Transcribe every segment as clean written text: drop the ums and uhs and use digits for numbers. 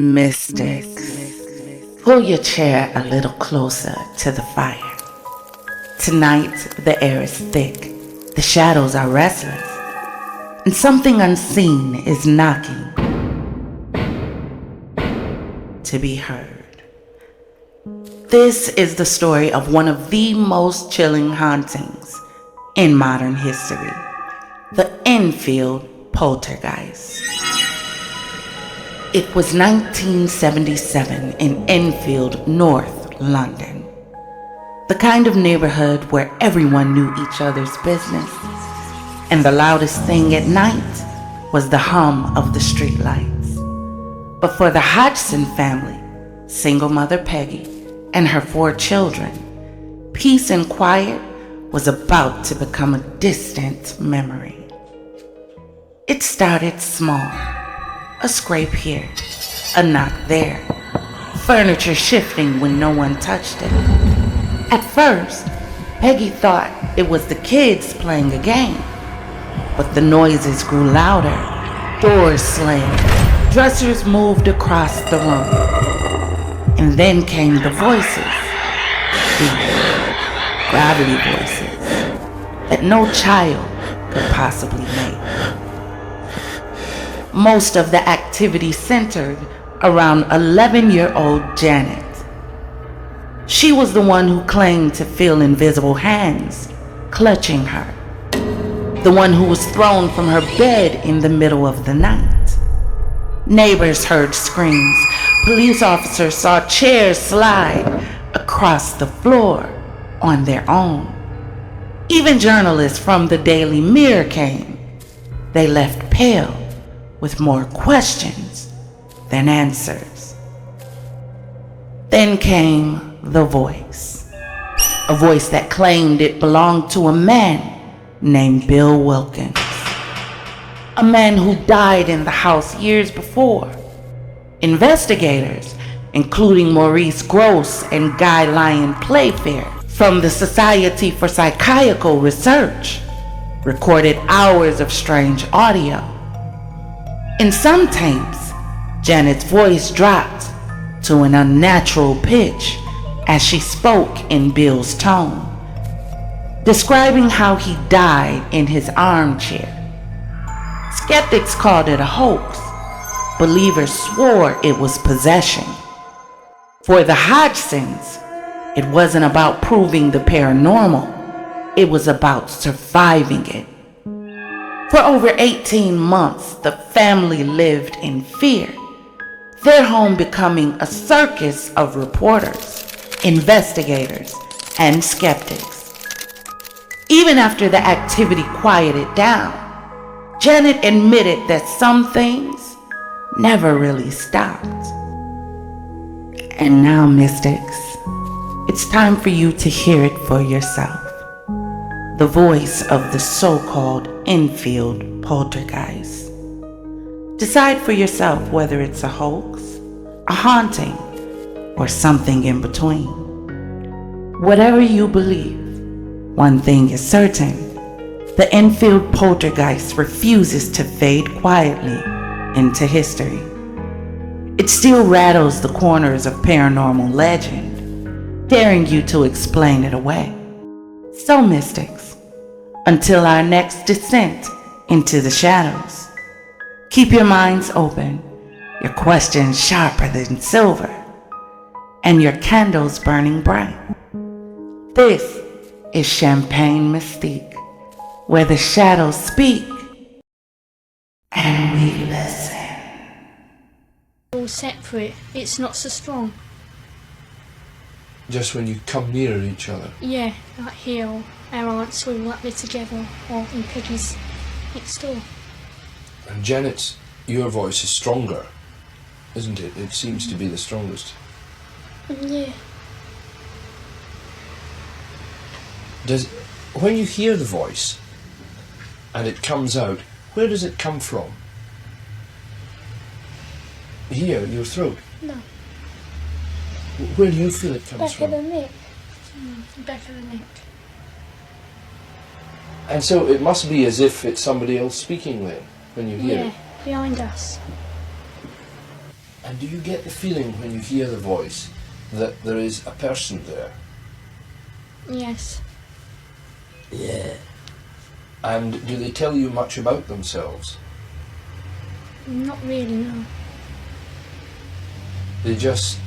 Mystics, pull your chair a little closer to the fire. Tonight, the air is thick, the shadows are restless, and something unseen is knocking to be heard. This is the story of one of the most chilling hauntings in modern history, the Enfield Poltergeist. It was 1977 in Enfield, North London. The kind of neighborhood where everyone knew each other's business, and the loudest thing at night was the hum of the streetlights. But for the Hodgson family, single mother Peggy and her 4 children, peace and quiet was about to become a distant memory. It started small. A scrape here, a knock there, furniture shifting when no one touched it. At first, Peggy thought it was the kids playing a game, but the noises grew louder, doors slammed, dressers moved across the room. And then came the voices, deep, gravity voices that no child could possibly make. Most of the activity centered around 11-year-old Janet. She was the one who claimed to feel invisible hands clutching her. The one who was thrown from her bed in the middle of the night. Neighbors heard screams. Police officers saw chairs slide across the floor on their own. Even journalists from the Daily Mirror came. They left pale, with more questions than answers. Then came the voice. A voice that claimed it belonged to a man named Bill Wilkins. A man who died in the house years before. Investigators, including Maurice Gross and Guy Lyon Playfair from the Society for Psychiatrical Research, recorded hours of strange audio. In some tapes, Janet's voice dropped to an unnatural pitch as she spoke in Bill's tone, describing how he died in his armchair. Skeptics called it a hoax. Believers swore it was possession. For the Hodgsons, it wasn't about proving the paranormal. It was about surviving it. For over 18 months, the family lived in fear, their home becoming a circus of reporters, investigators, and skeptics. Even after the activity quieted down, Janet admitted that some things never really stopped. And now, mystics, it's time for you to hear it for yourself. The voice of the so-called Enfield Poltergeist. Decide for yourself whether it's a hoax, a haunting, or something in between. Whatever you believe, one thing is certain: the Enfield Poltergeist refuses to fade quietly into history. It still rattles the corners of paranormal legend, daring you to explain it away. So, mystics, until our next descent into the shadows, keep your minds open, your questions sharper than silver, and your candles burning bright. This is Champagne Mystique, where the shadows speak and we listen. All separate, it's not so strong. Just when you come near each other? Yeah, like here, or our aunts all up there together, or in Peggy's next door. And Janet's, your voice is stronger, isn't it? It seems to be the strongest. Yeah. When you hear the voice and it comes out, where does it come from? Here, your throat? No. Where do you feel it comes Back from? of the neck. Back of the neck. And so it must be as if it's somebody else speaking then, when you hear it. Yeah, behind us. And do you get the feeling when you hear the voice that there is a person there? Yes. Yeah. And do they tell you much about themselves? Not really, no. They just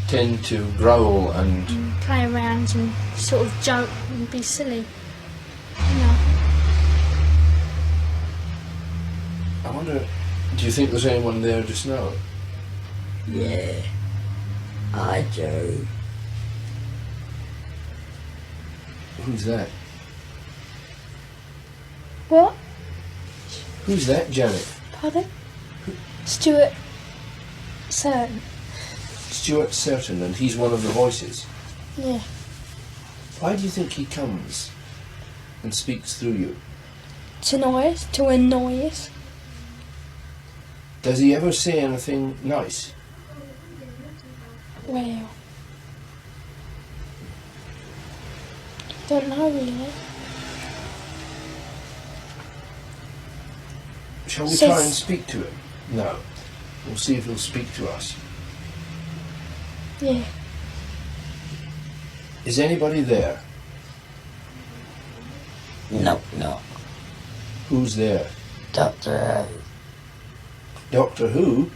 tend to growl and... Play around and sort of joke and be silly. You know. I wonder, do you think there's anyone there just now? Yeah. I do. Who's that? What? Who's that, Janet? Pardon? Stuart Certain. Stuart Certain, and he's one of the voices. Yeah. Why do you think he comes and speaks through you? To annoy us. Does he ever say anything nice? Well, don't know really. Shall we Says- try and speak to him? No. We'll see if he'll speak to us. Yeah. Is anybody there? No, no. Who's there? Doctor Who. Doctor Who?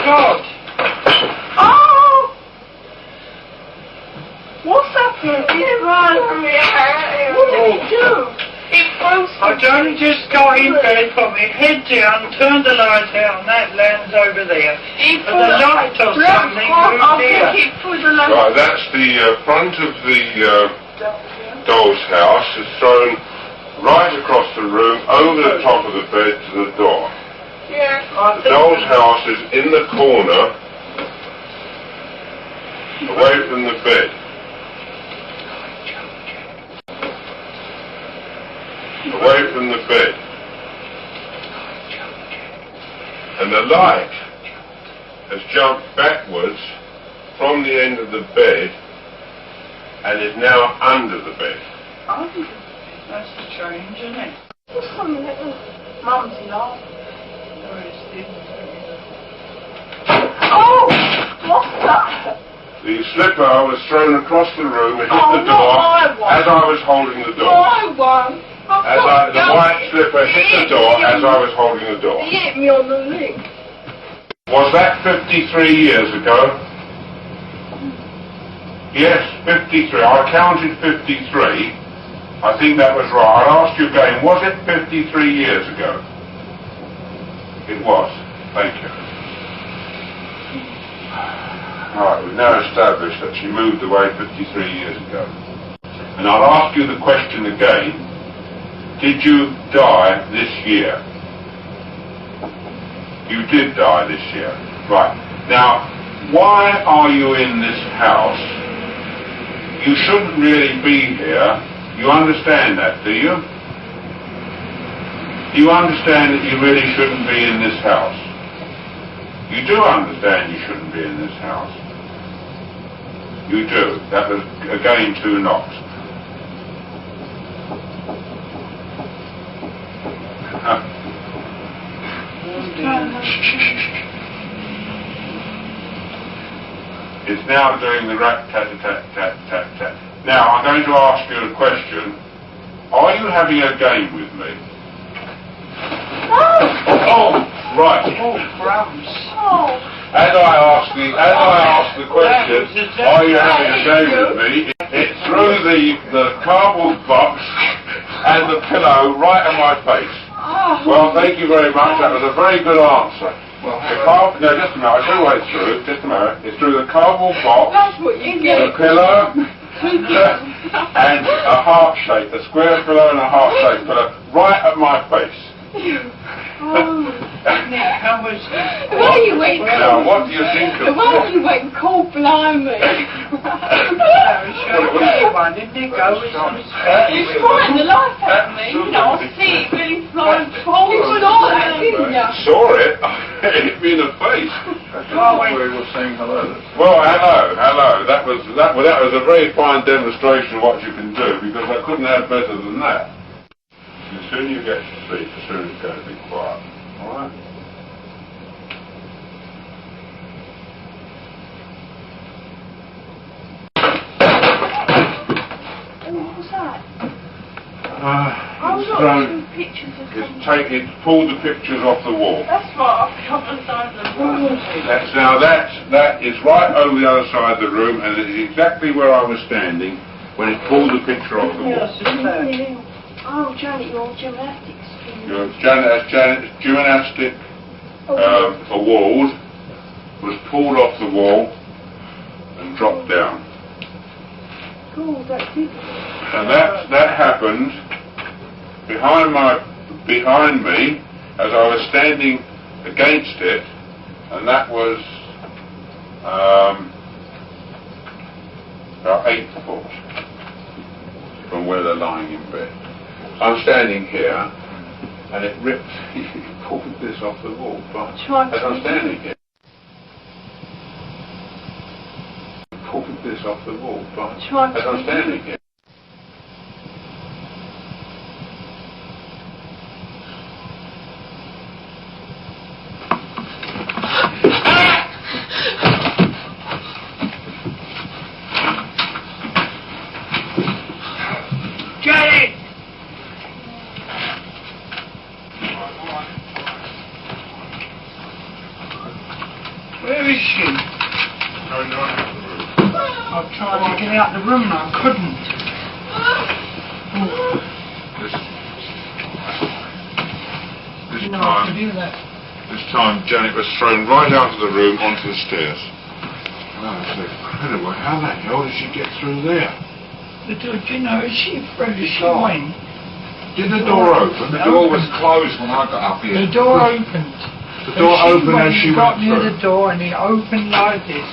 God! Oh! What's happened? It ran from your hair. What did it do? It froze. I'd only just got in bed, put my head down, turned the light out, and that lens over there. It There's a light or something I through there. think it put the lamp. Right, that's the front of the doll's house. It's thrown right across the room, over the top of the bed to the door. Yeah. The doll's house is in the corner, away from the bed. Away from the bed. And the light has jumped backwards from the end of the bed and is now under the bed. Oh, that's strange, isn't it? What's some little mumsy laugh? Oh! What's that? The slipper was thrown across the room and hit Oh, the door not my one. as I was holding the door. My one. The white slipper hit the door as I was holding the door. He hit me on the leg. Was that 53 years ago? Yes, 53. I counted 53. I think that was right. I'll ask you again, was it 53 years ago? It was. Thank you. Right, we've now established that she moved away 53 years ago. And I'll ask you the question again. Did you die this year? You did die this year. Right. Now, why are you in this house? You shouldn't really be here. You understand that, do you? You understand that you really shouldn't be in this house? You do understand you shouldn't be in this house? You do. That was, again, 2 knocks. It's now doing the rat tat tat tat tat tat. Now I'm going to ask you a question. Are you having a game with me? Oh, right. Oh, crumbs. Oh. As I ask the question, are you having a game with me? It threw the cardboard box and the pillow right in my face. Oh. Well, thank you very much. That was a very good answer. No, just a minute, I'll tell you what it's through, just a minute. It's through the cardboard box, That's what you get. the pillow, and a heart shape, a square pillow and a heart shaped pillow, right at my face. How much? The way you went Now, what do you think the of way you went cold blimey. You frightened the life out of me, you know, I see it really flying forward. You saw that, didn't you? Saw it? It hit me in the face. We were saying hello. Well, hello. That was a very fine demonstration of what you can do, because I couldn't have better than that. The sooner you get to sleep, the sooner it's going to be quiet. Alright? What's that? It's pulled the pictures off the wall. That's right, I've come inside the room. That is right over the other side of the room, and it is exactly where I was standing when it pulled the picture off the wall. Oh, Janet, your gymnastics. Janet's gymnastic award was pulled off the wall and dropped down. Cool, that's it. And that happened behind me as I was standing against it, and that was about 8 foot from where they're lying in bed. I'm standing here, and it ripped, pulled this off the wall, but as I'm standing here, pulled this off the wall, but as I'm standing here. Where is she? I've tried to get out of the room and I couldn't. This time Janet was thrown right out of the room onto the stairs. Oh, it's incredible. How the hell did she get through there? Do you know, she went. Did the door open? The door was closed when I got up here. The door opened. The door opened as she got went near through. the door and it opened like this.